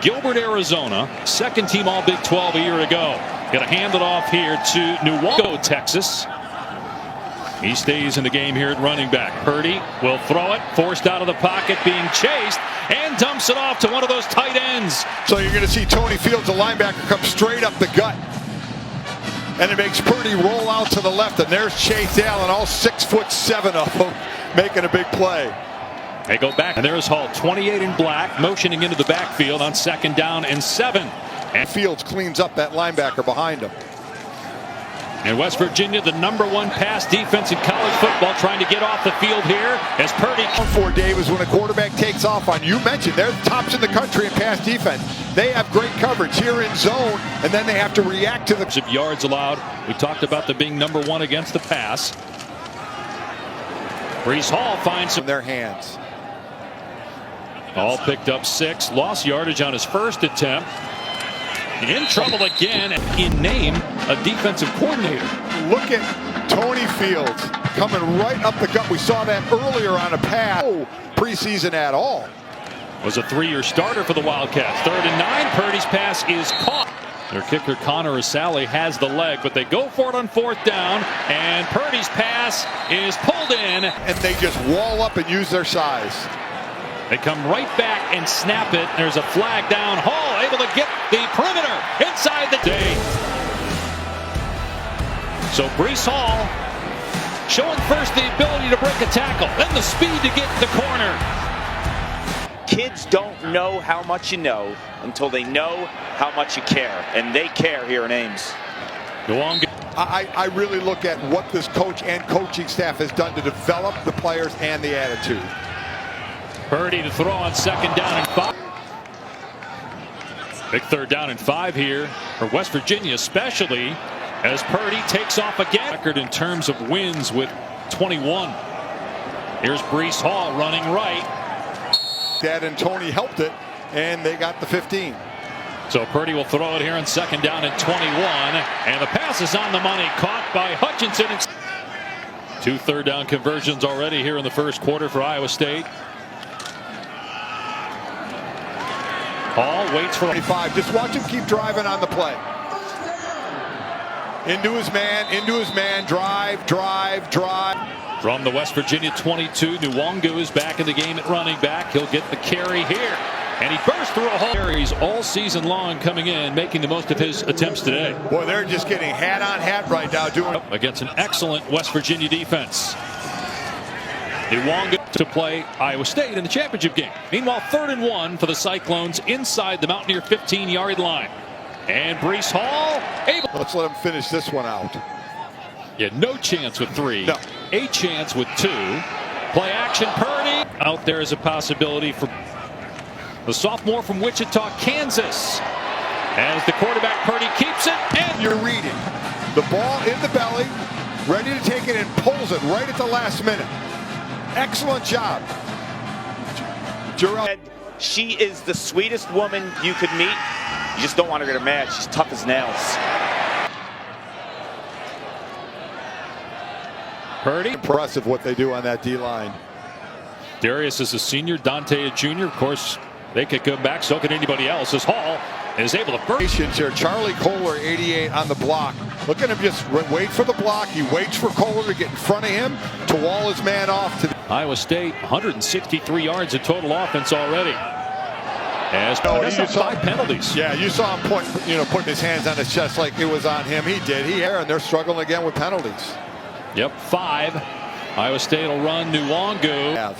Gilbert, Arizona, second team All Big 12 a year ago. Got to hand it off here to Newell, Texas. He stays in the game here at running back. Purdy will throw it, forced out of the pocket, being chased, and dumps it off to one of those tight ends. So you're going to see Tony Fields, the linebacker, come straight up the gut. And it makes Purdy roll out to the left, and there's Chase Allen, all 6'7" of them, making a big play. They go back, and there's Hall, 28 in black, motioning into the backfield on 2nd down and 7. And Fields cleans up that linebacker behind him. And West Virginia, the #1 pass defense in college football, trying to get off the field here as Purdy. For Dave is when a quarterback takes off on you. Mentioned they're tops in the country in pass defense. They have great coverage here in zone, and then they have to react to the yards allowed. We talked about them being #1 against the pass. Breece Hall finds some in their hands. Hall picked up 6, lost yardage on his first attempt. In trouble again, in name a defensive coordinator. Look at Tony Fields coming right up the gut. We saw that earlier on a pass. No preseason at all. Was a 3-year starter for the Wildcats. 3rd and 9. Purdy's pass is caught. Their kicker Connor Asali has the leg, but they go for it on 4th down, and Purdy's pass is pulled in. And they just wall up and use their size. They come right back and snap it. There's a flag down. Hall able to get the perimeter inside the day. So Breece Hall showing first the ability to break a tackle, then the speed to get the corner. Kids don't know how much you know until they know how much you care, and they care here in Ames. I really look at what this coach and coaching staff has done to develop the players and the attitude. Purdy to throw on 2nd down and 5. Big 3rd down and 5 here for West Virginia, especially as Purdy takes off again. Record in terms of wins with 21. Here's Breece Hall running right. Dad and Tony helped it, and they got the 15. So Purdy will throw it here on 2nd down and 21. And the pass is on the money, caught by Hutchinson. 2 3rd down conversions already here in the first quarter for Iowa State. Hall waits for 25. Just watch him keep driving on the play. Into his man, drive. From the West Virginia 22, Nwangu is back in the game at running back. He'll get the carry here. And he burst through a hole. Carries all season long coming in, making the most of his attempts today. Boy, they're just getting hat on hat right now. Doing against an excellent West Virginia defense. Nwangu to play Iowa State in the championship game. Meanwhile, 3rd and 1 for the Cyclones inside the Mountaineer 15-yard line. And Breece Hall able. Let's let him finish this one out. Yeah, no chance with 3. No. A chance with 2. Play action, Purdy. Out there is a possibility for the sophomore from Wichita, Kansas. As the quarterback, Purdy keeps it. And you're reading. The ball in the belly, ready to take it and pulls it right at the last minute. Excellent job. Darrell. She is the sweetest woman you could meet. You just don't want her to get mad. She's tough as nails. Purdy. Impressive what they do on that D-line. Darius is a senior, Dante a junior. Of course, they could come back. So could anybody else. As Hall is able to burst. Here, Charlie Kohler, 88 on the block. Look at him just wait for the block. He waits for Kohler to get in front of him to wall his man off. Iowa State, 163 yards of total offense already. As you saw 5 penalties. Yeah, you saw him putting his hands on his chest like it was on him. He did. And they're struggling again with penalties. Yep, 5. Iowa State will run Nwangu.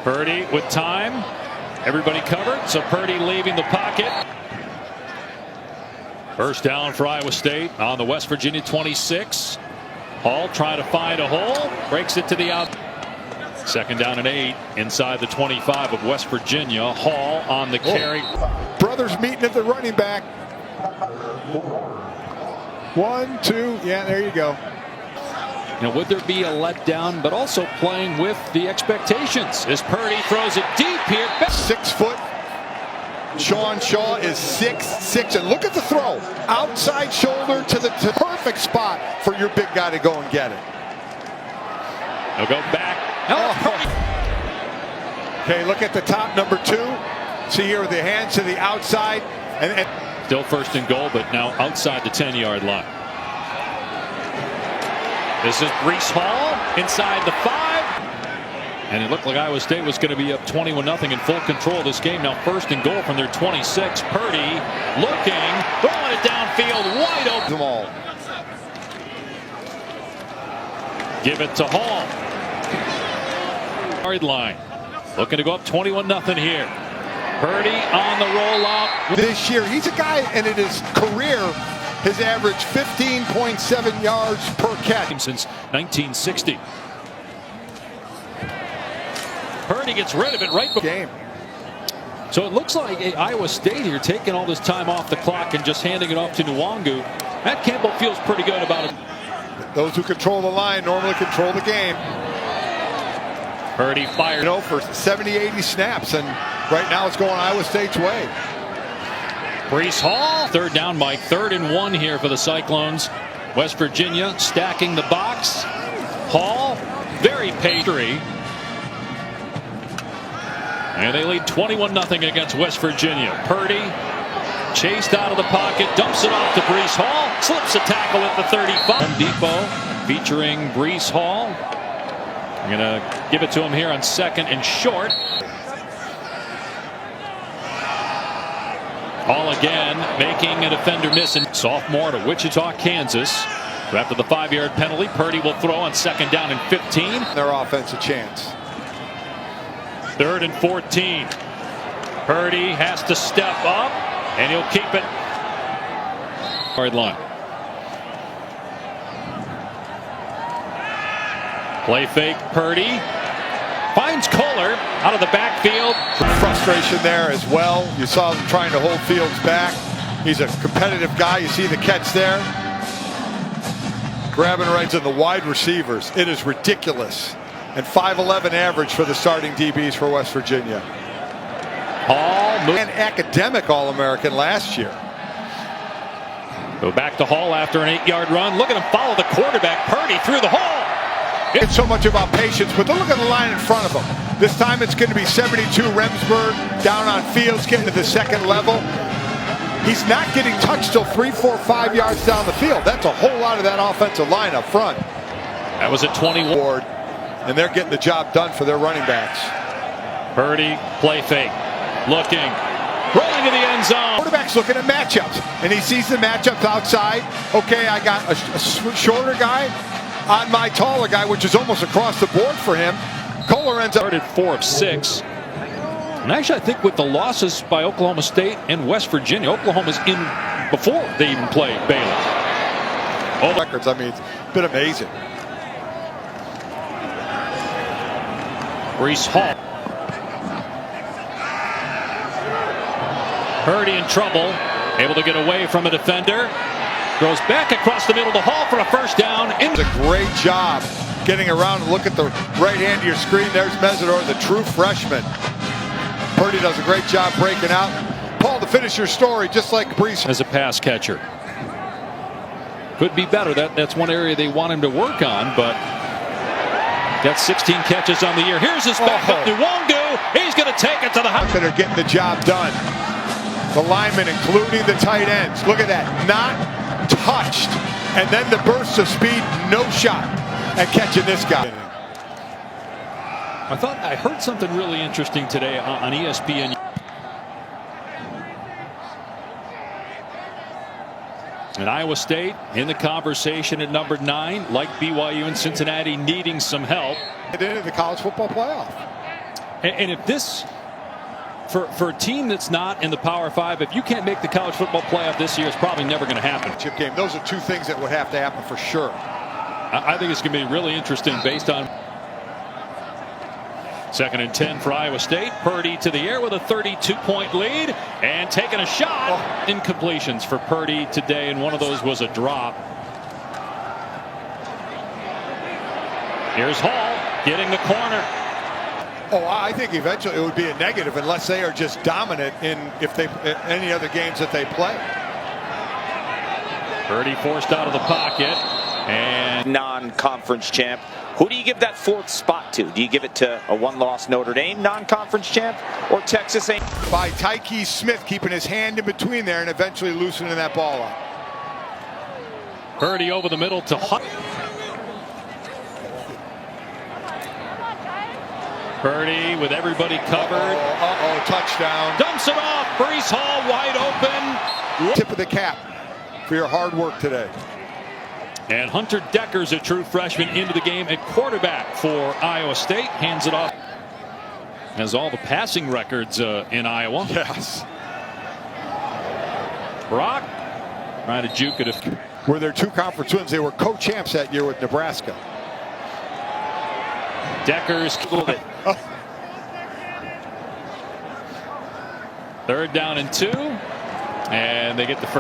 Purdy with time. Everybody covered. So Purdy leaving the pocket. First down for Iowa State on the West Virginia 26. Hall trying to find a hole. Breaks it to the out. 2nd down and 8 inside the 25 of West Virginia. Hall on the carry. Brothers meeting at the running back. 1, 2. Yeah, there you go. Would there be a letdown, but also playing with the expectations as Purdy throws it deep here. 6 foot. Sean Shaw is 6'6", and look at the throw. Outside shoulder to the perfect spot for your big guy to go and get it. They'll go back. Okay, look at the top, number 2. See here with the hands to the outside. And Still first and goal, but now outside the 10-yard line. This is Breece Hall inside the 5. And it looked like Iowa State was going to be up 21-0 in full control of this game. Now first and goal from their 26. Purdy looking, throwing it downfield, wide open. them all. Give it to Hall. Yard line. Looking to go up 21-0 here. Purdy on the rollout. This year, he's a guy, and in his career, his average 15.7 yards per catch. Since 1960. Purdy gets rid of it right before Game. So it looks like Iowa State here taking all this time off the clock and just handing it off to Nwangu. Matt Campbell feels pretty good about it. Those who control the line normally control the game. Purdy fired. You know, for 70, 80 snaps, and right now it's going Iowa State's way. Breece Hall. Third down, Mike. 3rd and 1 here for the Cyclones. West Virginia stacking the box. Hall, very patient. And they lead 21-0 against West Virginia. Purdy chased out of the pocket, dumps it off to Breece Hall, slips a tackle at the 35. Home Depot featuring Breece Hall. I'm going to give it to him here on 2nd and short. Hall again making a defender miss. And sophomore to Wichita, Kansas. So after the 5-yard penalty, Purdy will throw on 2nd down and 15. Their offense a chance. 3rd and 14. Purdy has to step up, and he'll keep it. Yard line. Play fake. Purdy finds Kohler out of the backfield. Frustration there as well. You saw him trying to hold Fields back. He's a competitive guy. You see the catch there. Grabbing rights in the wide receivers. It is ridiculous. And 5'11" average for the starting DBs for West Virginia. Hall And academic All-American last year. Go back to Hall after an 8-yard run. Look at him follow the quarterback. Purdy through the hole. It's so much about patience, but look at the line in front of him. This time it's going to be 72 Remsburg down on Fields, getting to the 2nd level. He's not getting touched till 3, 4, 5 yards down the field. That's a whole lot of that offensive line up front. That was at 21. And they're getting the job done for their running backs. Purdy, play fake. Looking. Rolling to the end zone. Quarterback's looking at matchups, and he sees the matchups outside. Okay, I got a shorter guy on my taller guy, which is almost across the board for him. Kohler ends up. Started 4 of 6. And actually, I think with the losses by Oklahoma State and West Virginia, Oklahoma's in before they even played Baylor. All records, I mean, it's been amazing. Breece Hall. Purdy in trouble. Able to get away from a defender. Throws back across the middle to Hall for a 1st down. It's a great job getting around and look at the right hand of your screen. There's Mesidor, the true freshman. Purdy does a great job breaking out. Paul, to finish your story, just like Breece. As a pass catcher. Could be better. That's one area they want him to work on, but got 16 catches on the year. Here's his backup, Nwangu. He's going to take it to the house. That are getting the job done. The linemen, including the tight ends. Look at that. Not touched. And then the burst of speed, no shot at catching this guy. I heard something really interesting today on ESPN. And Iowa State in the conversation at number 9, like BYU and Cincinnati, needing some help. Get into the college football playoff. And if this, for a team that's not in the Power 5, if you can't make the college football playoff this year, it's probably never going to happen. Chip game. Those are 2 things that would have to happen for sure. I think it's going to be really interesting based on 2nd and 10 for Iowa State. Purdy to the air with a 32-point lead and taking a shot. Incompletions for Purdy today, and one of those was a drop. Here's Hall getting the corner. Oh, I think eventually it would be a negative unless they are just dominant in any other games that they play. Purdy forced out of the pocket, and And non-conference champ. Who do you give that fourth spot to? Do you give it to a one-loss Notre Dame non-conference champ or Texas A&M? By Tyke Smith keeping his hand in between there and eventually loosening that ball up. Purdy over the middle to Hunt. Purdy with everybody covered. Touchdown. Dumps it off. Breece Hall wide open. Tip of the cap for your hard work today. And Hunter Decker's a true freshman into the game at quarterback for Iowa State. Hands it off. Has all the passing records in Iowa. Yes. Brock trying to juke it. Were their two conference wins. They were co-champs that year with Nebraska. Decker's a little bit. Third down and 2. And they get the first.